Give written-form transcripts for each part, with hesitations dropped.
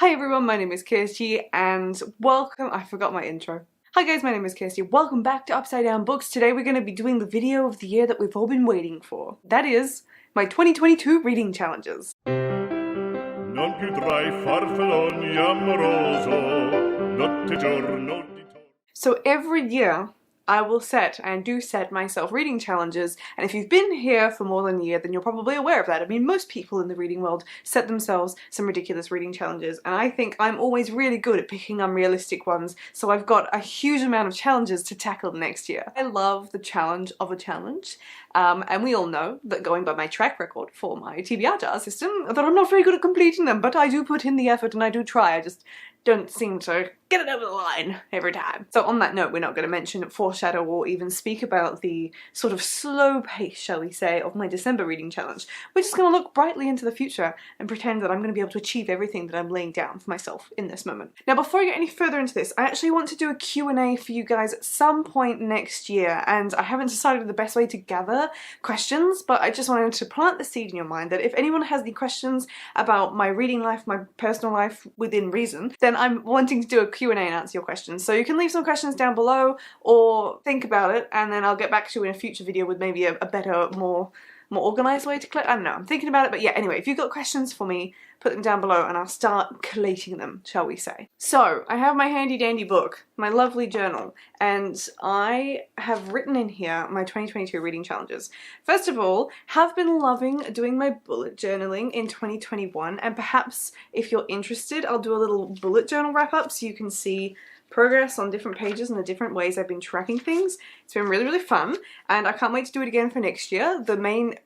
Hi everyone, my name is Kirsty and welcome— I forgot my intro. Hi guys, my name is Kirsty. Welcome back to Upside Down Books. Today we're going to be doing the video of the year that we've all been waiting for. That is my 2022 reading challenges. Non più tra I farfalloni amoroso, notte giorno di torno. So every year I will set and do set myself reading challenges, and if you've been here for more than a year then you're probably aware of that. I mean, most people in the reading world set themselves some ridiculous reading challenges, and I think I'm always really good at picking unrealistic ones, so I've got a huge amount of challenges to tackle next year. I love the challenge of a challenge, and we all know that, going by my track record for my TBR jar system, that I'm not very good at completing them, but I do put in the effort and I do try. I just don't seem to get it over the line every time. So on that note, we're not going to mention, foreshadow, or even speak about the sort of slow pace, shall we say, of my December reading challenge. We're just going to look brightly into the future and pretend that I'm going to be able to achieve everything that I'm laying down for myself in this moment. Now, before I get any further into this, I actually want to do a Q&A for you guys at some point next year, and I haven't decided the best way to gather questions, but I just wanted to plant the seed in your mind that if anyone has any questions about my reading life, my personal life within reason, then I'm wanting to do a Q&A and answer your questions. So you can leave some questions down below or think about it, and then I'll get back to you in a future video with maybe a better, more organised way to collect. I don't know, I'm thinking about it, but yeah, anyway, if you've got questions for me, put them down below and I'll start collating them, shall we say. So, I have my handy dandy book, my lovely journal, and I have written in here my 2022 reading challenges. First of all, have been loving doing my bullet journaling in 2021, and perhaps if you're interested, I'll do a little bullet journal wrap up so you can see progress on different pages and the different ways I've been tracking things. It's been really, really fun, and I can't wait to do it again for next year. The main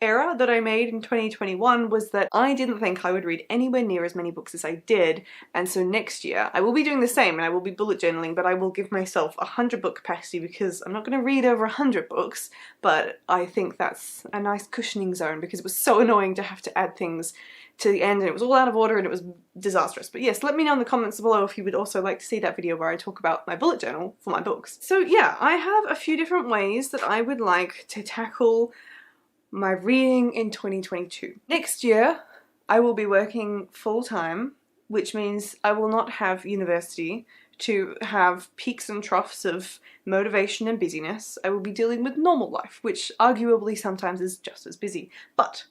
error that I made in 2021 was that I didn't think I would read anywhere near as many books as I did, and so next year I will be doing the same and I will be bullet journaling, but I will give myself 100 book capacity because I'm not going to read over 100 books, but I think that's a nice cushioning zone because it was so annoying to have to add things to the end and it was all out of order and it was disastrous. But yes, let me know in the comments below if you would also like to see that video where I talk about my bullet journal for my books. So yeah, I have a few different ways that I would like to tackle my reading in 2022. Next year, I will be working full-time, which means I will not have university to have peaks and troughs of motivation and busyness. I will be dealing with normal life, which arguably sometimes is just as busy. But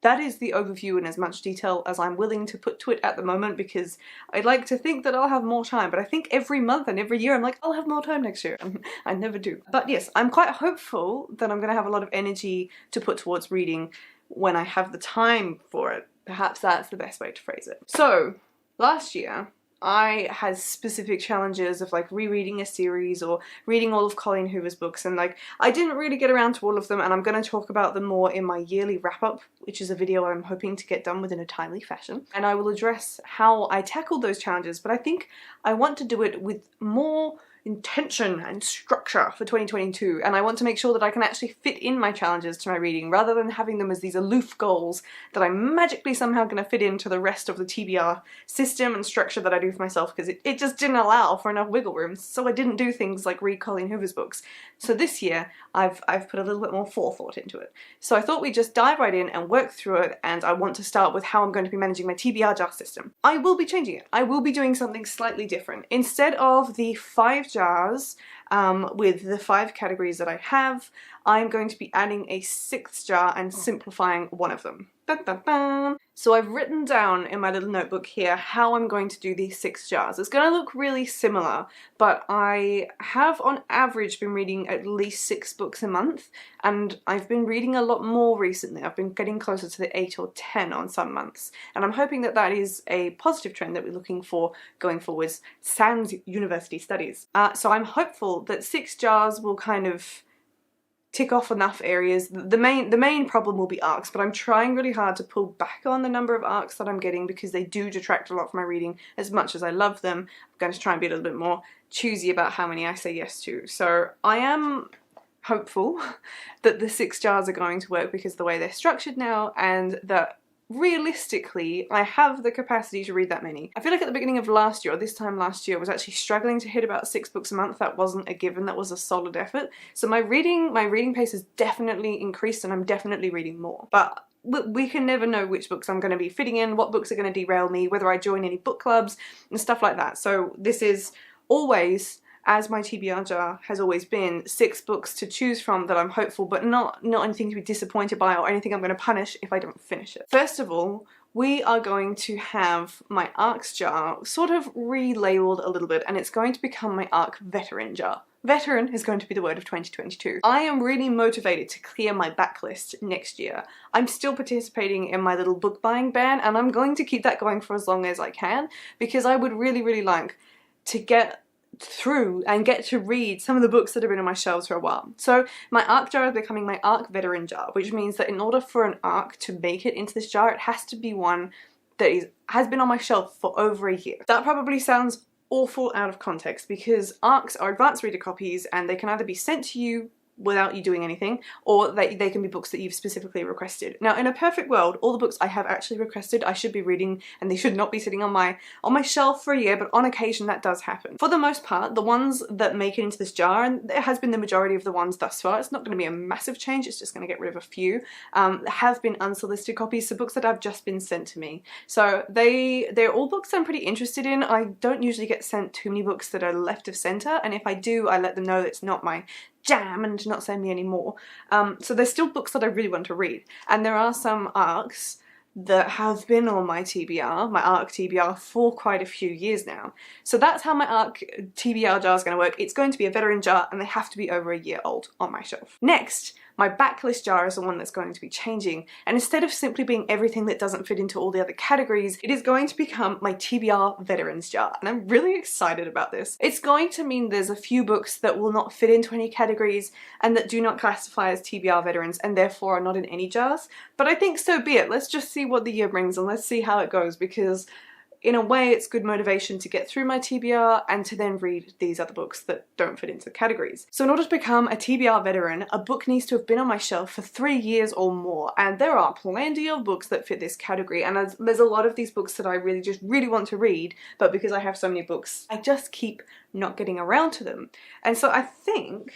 that is the overview in as much detail as I'm willing to put to it at the moment, because I'd like to think that I'll have more time, but I think every month and every year I'm like, I'll have more time next year. I never do. But yes, I'm quite hopeful that I'm going to have a lot of energy to put towards reading when I have the time for it. Perhaps that's the best way to phrase it. So, last year, I had specific challenges of like rereading a series or reading all of Colleen Hoover's books, and like I didn't really get around to all of them, and I'm going to talk about them more in my yearly wrap-up, which is a video I'm hoping to get done within a timely fashion, and I will address how I tackled those challenges, but I think I want to do it with more intention and structure for 2022, and I want to make sure that I can actually fit in my challenges to my reading rather than having them as these aloof goals that I'm magically somehow going to fit into the rest of the TBR system and structure that I do for myself, because it just didn't allow for enough wiggle room, so I didn't do things like read Colleen Hoover's books. So this year I've put a little bit more forethought into it. So I thought we'd just dive right in and work through it, and I want to start with how I'm going to be managing my TBR jar system. I will be changing it. I will be doing something slightly different. Instead of the 5 jars with the 5 categories that I have, I'm going to be adding a 6th jar and simplifying one of them. Dun, dun, dun. So I've written down in my little notebook here how I'm going to do these 6 jars. It's going to look really similar, but I have on average been reading at least 6 books a month, and I've been reading a lot more recently. I've been getting closer to the 8 or 10 on some months, and I'm hoping that that is a positive trend that we're looking for going forwards, sans university studies. So I'm hopeful that 6 jars will kind of tick off enough areas. The main problem will be arcs, but I'm trying really hard to pull back on the number of arcs that I'm getting because they do detract a lot from my reading. As much as I love them, I'm going to try and be a little bit more choosy about how many I say yes to. So I am hopeful that the 6 jars are going to work because of the way they're structured now, and that realistically, I have the capacity to read that many. I feel like at the beginning of last year, or this time last year, I was actually struggling to hit about 6 books a month. That wasn't a given, that was a solid effort. So my reading pace has definitely increased and I'm definitely reading more. But we can never know which books I'm going to be fitting in, what books are going to derail me, whether I join any book clubs and stuff like that. So this is always, as my TBR jar has always been, 6 books to choose from that I'm hopeful, but not anything to be disappointed by or anything I'm going to punish if I don't finish it. First of all, we are going to have my ARCs jar sort of relabeled a little bit, and it's going to become my ARC veteran jar. Veteran is going to be the word of 2022. I am really motivated to clear my backlist next year. I'm still participating in my little book buying ban, and I'm going to keep that going for as long as I can, because I would really like to get through and get to read some of the books that have been on my shelves for a while. So my ARC jar is becoming my ARC veteran jar, which means that in order for an ARC to make it into this jar, it has to be one that has been on my shelf for over a year. That probably sounds awful out of context, because ARCs are advanced reader copies and they can either be sent to you without you doing anything, or they can be books that you've specifically requested. Now, in a perfect world, all the books I have actually requested I should be reading, and they should not be sitting on my shelf for a year, but on occasion that does happen. For the most part, the ones that make it into this jar, and it has been the majority of the ones thus far, it's not going to be a massive change, it's just going to get rid of a few, have been unsolicited copies, so books that have just been sent to me. So they're all books I'm pretty interested in. I don't usually get sent too many books that are left of center, and if I do, I let them know that it's not my jam and to not send me any more. So there's still books that I really want to read, and there are some ARCs that have been on my TBR, my ARC TBR, for quite a few years now. So that's how my ARC TBR jar is going to work. It's going to be a veteran jar, and they have to be over a year old on my shelf. Next, my backlist jar is the one that's going to be changing, and instead of simply being everything that doesn't fit into all the other categories, it is going to become my TBR veterans jar, and I'm really excited about this. It's going to mean there's a few books that will not fit into any categories and that do not classify as TBR veterans and therefore are not in any jars, but I think so be it. Let's just see what the year brings and let's see how it goes, because in a way it's good motivation to get through my TBR and to then read these other books that don't fit into the categories. So in order to become a TBR veteran, a book needs to have been on my shelf for 3 years or more, and there are plenty of books that fit this category, and there's a lot of these books that I really want to read, but because I have so many books, I just keep not getting around to them. And so I think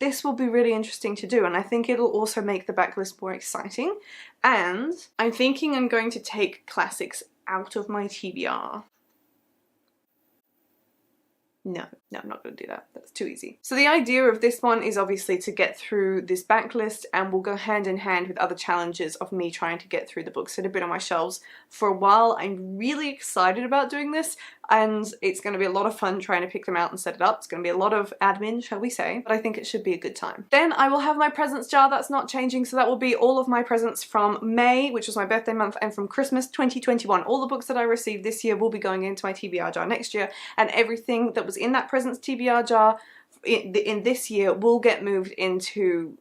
this will be really interesting to do, and I think it'll also make the backlist more exciting, and I'm thinking I'm going to take classics out of my TBR. No, I'm not going to do that. That's too easy. So the idea of this one is obviously to get through this backlist, and will go hand in hand with other challenges of me trying to get through the books that have been on my shelves for a while. I'm really excited about doing this, and it's going to be a lot of fun trying to pick them out and set it up. It's going to be a lot of admin, shall we say, but I think it should be a good time. Then I will have my presents jar. That's not changing, so that will be all of my presents from May, which was my birthday month, and from Christmas 2021. All the books that I received this year will be going into my TBR jar next year, and everything that was in that presents TBR jar in this year will get moved into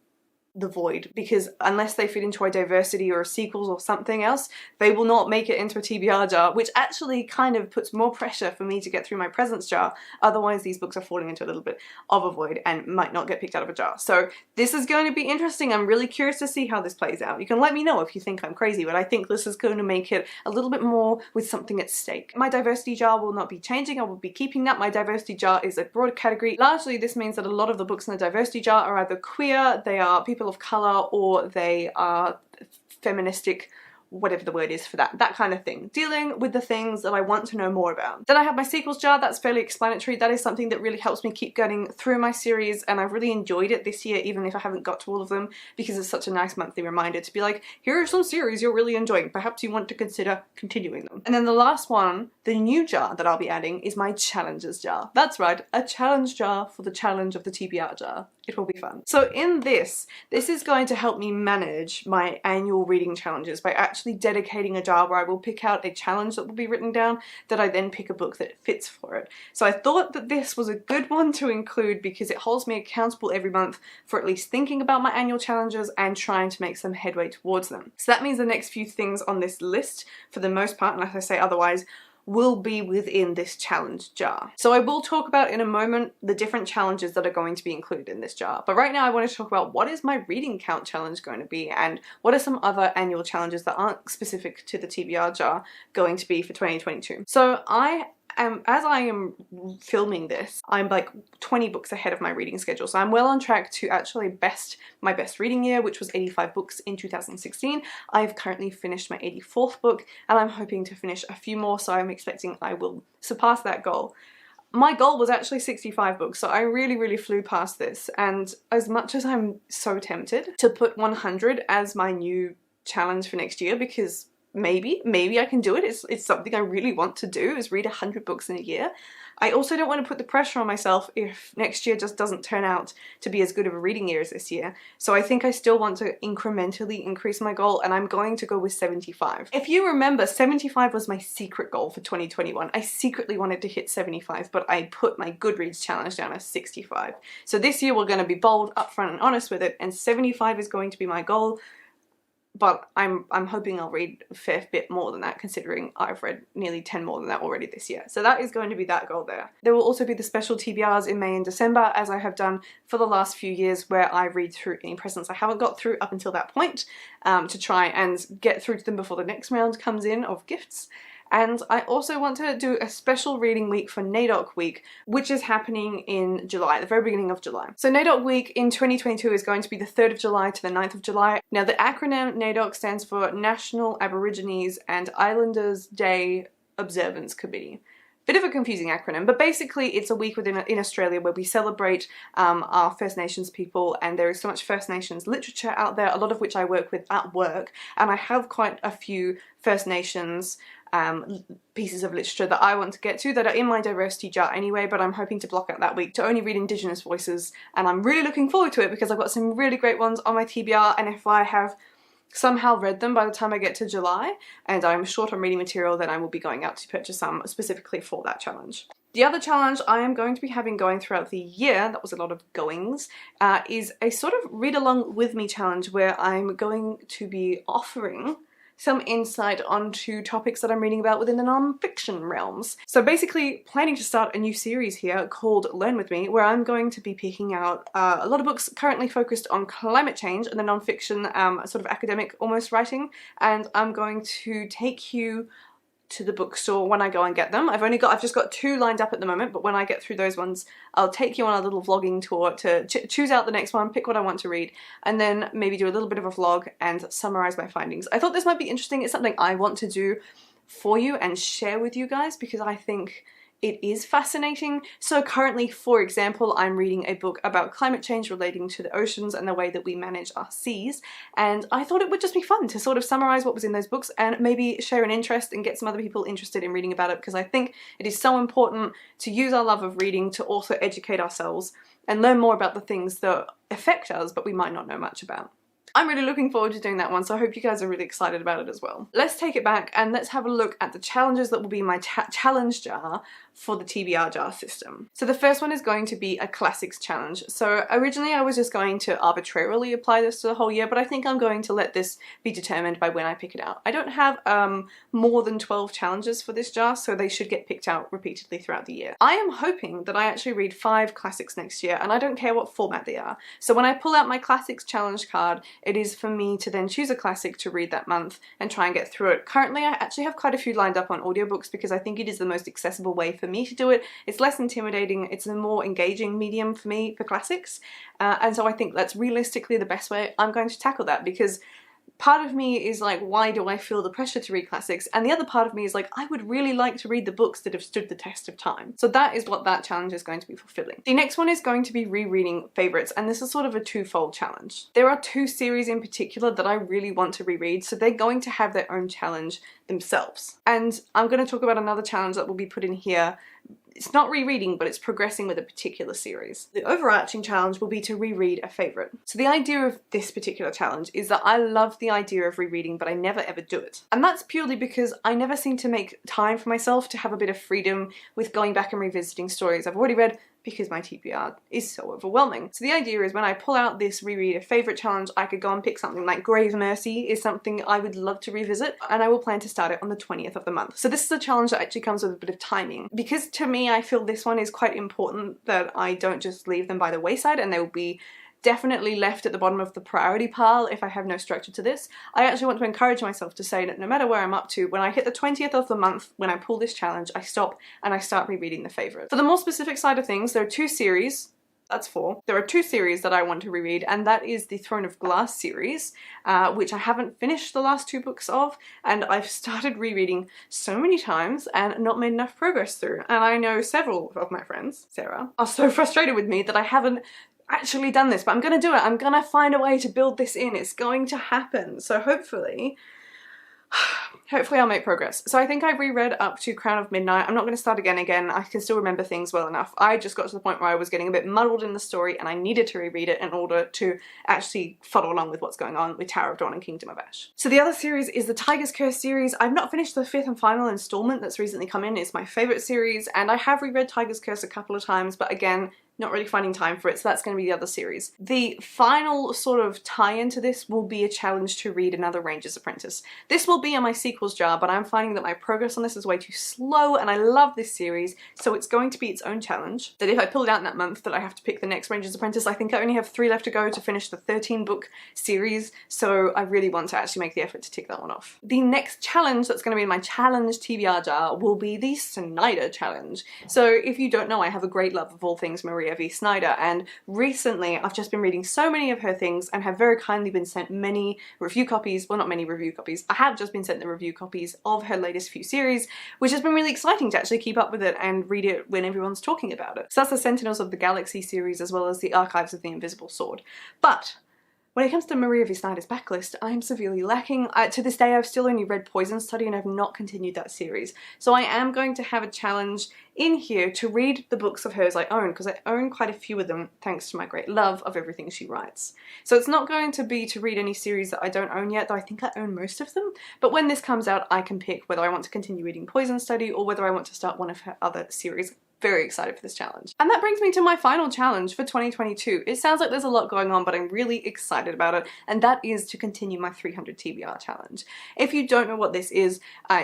the void, because unless they fit into a diversity or a sequels or something else, they will not make it into a TBR jar, which actually kind of puts more pressure for me to get through my presents jar. Otherwise these books are falling into a little bit of a void and might not get picked out of a jar. So this is going to be interesting. I'm really curious to see how this plays out. You can let me know if you think I'm crazy, but I think this is going to make it a little bit more with something at stake. My diversity jar will not be changing. I will be keeping that. My diversity jar is a broad category. Largely this means that a lot of the books in the diversity jar are either queer, they are people of colour, or they are feministic, whatever the word is for that kind of thing. Dealing with the things that I want to know more about. Then I have my sequels jar. That's fairly explanatory. That is something that really helps me keep getting through my series, and I've really enjoyed it this year, even if I haven't got to all of them, because it's such a nice monthly reminder to be like, here are some series you're really enjoying. Perhaps you want to consider continuing them. And then the last one, the new jar that I'll be adding, is my challenges jar. That's right, a challenge jar for the challenge of the TBR jar. It will be fun. So in this is going to help me manage my annual reading challenges by actually dedicating a jar where I will pick out a challenge that will be written down, that I then pick a book that fits for it. So I thought that this was a good one to include because it holds me accountable every month for at least thinking about my annual challenges and trying to make some headway towards them. So that means the next few things on this list, for the most part, unless I say otherwise, will be within this challenge jar. So I will talk about in a moment the different challenges that are going to be included in this jar. But right now I want to talk about what is my reading count challenge going to be, and what are some other annual challenges that aren't specific to the TBR jar going to be for 2022. So I as I am filming this, I'm like 20 books ahead of my reading schedule. So I'm well on track to actually my best reading year, which was 85 books in 2016. I've currently finished my 84th book, and I'm hoping to finish a few more, so I'm expecting I will surpass that goal. My goal was actually 65 books, so I really flew past this, and as much as I'm so tempted to put 100 as my new challenge for next year, because maybe I can do it. It's something I really want to do, is read 100 books in a year. I also don't want to put the pressure on myself if next year just doesn't turn out to be as good of a reading year as this year. So I think I still want to incrementally increase my goal, and I'm going to go with 75. If you remember, 75 was my secret goal for 2021. I secretly wanted to hit 75, but I put my Goodreads challenge down as 65. So this year we're going to be bold, upfront and honest with it, and 75 is going to be my goal. But I'm hoping I'll read a fair bit more than that, considering I've read nearly 10 more than that already this year. So that is going to be that goal there. There will also be the special TBRs in May and December, as I have done for the last few years, where I read through any presents I haven't got through up until that point, to try and get through to them before the next round comes in of gifts. And I also want to do a special reading week for NAIDOC week, which is happening in July, the very beginning of July. So NAIDOC week in 2022 is going to be the 3rd of July to the 9th of July. Now the acronym NAIDOC stands for National Aborigines and Islanders Day Observance Committee. Bit of a confusing acronym, but basically it's a week in Australia where we celebrate our First Nations people, and there is so much First Nations literature out there, a lot of which I work with at work, and I have quite a few First Nations pieces of literature that I want to get to that are in my diversity jar anyway, but I'm hoping to block out that week to only read Indigenous voices, and I'm really looking forward to it because I've got some really great ones on my TBR, and if I have somehow read them by the time I get to July and I'm short on reading material, then I will be going out to purchase some specifically for that challenge. The other challenge I am going to be having going throughout the year, that was a lot of goings, is a sort of read along with me challenge where I'm going to be offering some insight onto topics that I'm reading about within the non-fiction realms. So basically planning to start a new series here called Learn With Me, where I'm going to be picking out a lot of books currently focused on climate change and the non-fiction sort of academic almost writing, and I'm going to take you to the bookstore when I go and get them. I've just got 2 lined up at the moment, but when I get through those ones, I'll take you on a little vlogging tour to choose out the next one, pick what I want to read, and then maybe do a little bit of a vlog and summarize my findings. I thought this might be interesting. It's something I want to do for you and share with you guys because I think it is fascinating. So currently, for example, I'm reading a book about climate change relating to the oceans and the way that we manage our seas, and I thought it would just be fun to sort of summarize what was in those books and maybe share an interest and get some other people interested in reading about it, because I think it is so important to use our love of reading to also educate ourselves and learn more about the things that affect us but we might not know much about. I'm really looking forward to doing that one, so I hope you guys are really excited about it as well. Let's take it back and let's have a look at the challenges that will be in my challenge jar for the TBR jar system. So the first one is going to be a classics challenge. So originally I was just going to arbitrarily apply this to the whole year, but I think I'm going to let this be determined by when I pick it out. I don't have more than 12 challenges for this jar, so they should get picked out repeatedly throughout the year. I am hoping that I actually read 5 classics next year, and I don't care what format they are. So when I pull out my classics challenge card, it is for me to then choose a classic to read that month and try and get through it. Currently I actually have quite a few lined up on audiobooks because I think it is the most accessible way for me to do it. It's less intimidating, it's a more engaging medium for me for classics, and so I think that's realistically the best way I'm going to tackle that, because part of me is like, why do I feel the pressure to read classics? And the other part of me is like, I would really like to read the books that have stood the test of time. So that is what that challenge is going to be fulfilling. The next one is going to be rereading favourites, and this is sort of a twofold challenge. There are 2 series in particular that I really want to reread, so they're going to have their own challenge themselves. And I'm going to talk about another challenge that will be put in here. It's not rereading, but it's progressing with a particular series. The overarching challenge will be to reread a favourite. So the idea of this particular challenge is that I love the idea of rereading, but I never ever do it. And that's purely because I never seem to make time for myself to have a bit of freedom with going back and revisiting stories I've already read, because my TBR is so overwhelming. So the idea is when I pull out this reread a favourite challenge, I could go and pick something like Grave Mercy is something I would love to revisit, and I will plan to start it on the 20th of the month. So this is a challenge that actually comes with a bit of timing, because to me I feel this one is quite important that I don't just leave them by the wayside, and they will be definitely left at the bottom of the priority pile if I have no structure to this. I actually want to encourage myself to say that no matter where I'm up to, when I hit the 20th of the month, when I pull this challenge, I stop and I start rereading the favourite. For the more specific side of things, there are 2 series. That's 4. There are 2 series that I want to reread, and that is the Throne of Glass series, which I haven't finished the last 2 books of, and I've started rereading so many times and not made enough progress through. And I know several of my friends, Sarah, are so frustrated with me that I haven't actually done this, but I'm gonna do it. I'm gonna find a way to build this in. It's going to happen. So hopefully I'll make progress. So I think I've reread up to Crown of Midnight. I'm not going to start again. I can still remember things well enough. I just got to the point where I was getting a bit muddled in the story and I needed to reread it in order to actually follow along with what's going on with Tower of Dawn and Kingdom of Ash. So the other series is the Tiger's Curse series. I've not finished the 5th and final installment that's recently come in. It's my favourite series, and I have reread Tiger's Curse a couple of times, but again, not really finding time for it, so that's going to be the other series. The final sort of tie-in to this will be a challenge to read another Ranger's Apprentice. This will be in my sequels jar, but I'm finding that my progress on this is way too slow, and I love this series, so it's going to be its own challenge. That if I pull it out in that month that I have to pick the next Ranger's Apprentice, I think I only have 3 left to go to finish the 13-book series, so I really want to actually make the effort to tick that one off. The next challenge that's going to be in my challenge TBR jar will be the Snyder challenge. So if you don't know, I have a great love of all things Maria V. Snyder, and recently I've just been reading so many of her things and have very kindly been sent many review copies, well, not many review copies, I have just been sent the review copies of her latest few series, which has been really exciting to actually keep up with it and read it when everyone's talking about it. So that's the Sentinels of the Galaxy series as well as the Archives of the Invisible Sword. But when it comes to Maria V. Snyder's backlist, I am severely lacking. To this day, I've still only read Poison Study and I've not continued that series. So I am going to have a challenge in here to read the books of hers I own, because I own quite a few of them thanks to my great love of everything she writes. So it's not going to be to read any series that I don't own yet, though I think I own most of them. But when this comes out, I can pick whether I want to continue reading Poison Study or whether I want to start one of her other series. Very excited for this challenge. And that brings me to my final challenge for 2022. It sounds like there's a lot going on, but I'm really excited about it, and that is to continue my 300 TBR challenge. If you don't know what this is,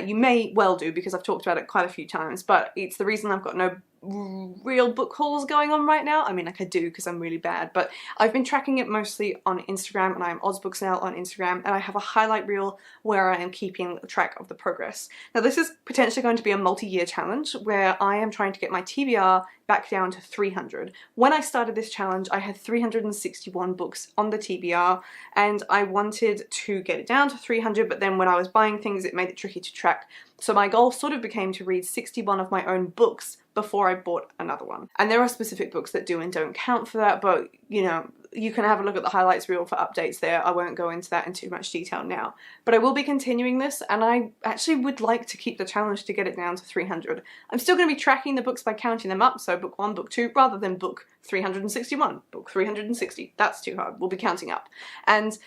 you may well do because I've talked about it quite a few times, but it's the reason I've got no real book hauls going on right now. I mean, like I do because I'm really bad, but I've been tracking it mostly on Instagram, and I'm Ozbooks now on Instagram, and I have a highlight reel where I am keeping track of the progress. Now this is potentially going to be a multi-year challenge where I am trying to get my TBR back down to 300. When I started this challenge, I had 361 books on the TBR, and I wanted to get it down to 300, but then when I was buying things, it made it tricky to track. So my goal sort of became to read 61 of my own books before I bought another one. And there are specific books that do and don't count for that, but you know, you can have a look at the highlights reel for updates there. I won't go into that in too much detail now. But I will be continuing this, and I actually would like to keep the challenge to get it down to 300. I'm still going to be tracking the books by counting them up, so book 1, book 2, rather than book 361, book 360. That's too hard. We'll be counting up. And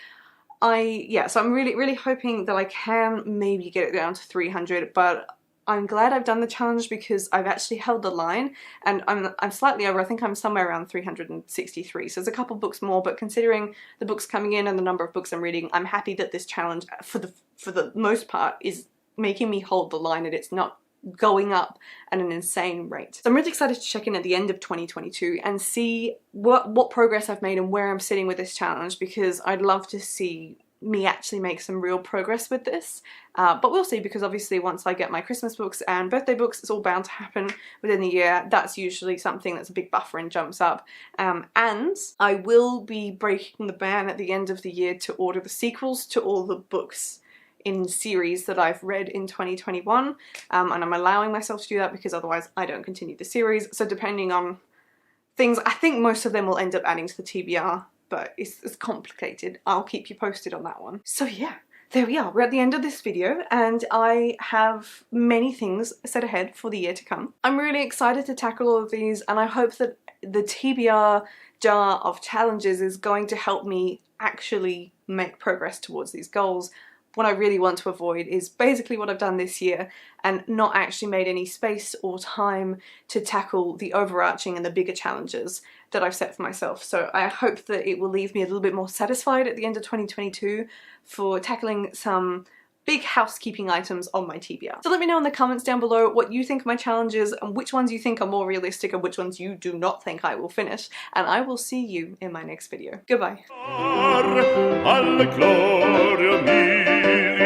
so I'm really hoping that I can maybe get it down to 300, but I'm glad I've done the challenge because I've actually held the line, and I'm slightly over. I think I'm somewhere around 363, so there's a couple books more, but considering the books coming in and the number of books I'm reading, I'm happy that this challenge, for the most part, is making me hold the line and it's not going up at an insane rate. So I'm really excited to check in at the end of 2022 and see what progress I've made and where I'm sitting with this challenge, because I'd love to see me actually make some real progress with this, but we'll see, because obviously once I get my Christmas books and birthday books, it's all bound to happen within the year. That's usually something that's a big buffer and jumps up, and I will be breaking the ban at the end of the year to order the sequels to all the books in series that I've read in 2021, and I'm allowing myself to do that because otherwise I don't continue the series. So depending on things, I think most of them will end up adding to the TBR, but it's complicated. I'll keep you posted on that one. So yeah, there we are. We're at the end of this video, and I have many things set ahead for the year to come. I'm really excited to tackle all of these, and I hope that the TBR jar of challenges is going to help me actually make progress towards these goals. What I really want to avoid is basically what I've done this year and not actually made any space or time to tackle the overarching and the bigger challenges that I've set for myself. So I hope that it will leave me a little bit more satisfied at the end of 2022 for tackling some big housekeeping items on my TBR. So let me know in the comments down below what you think of my challenges and which ones you think are more realistic and which ones you do not think I will finish, and I will see you in my next video. Goodbye. Alla gloria militar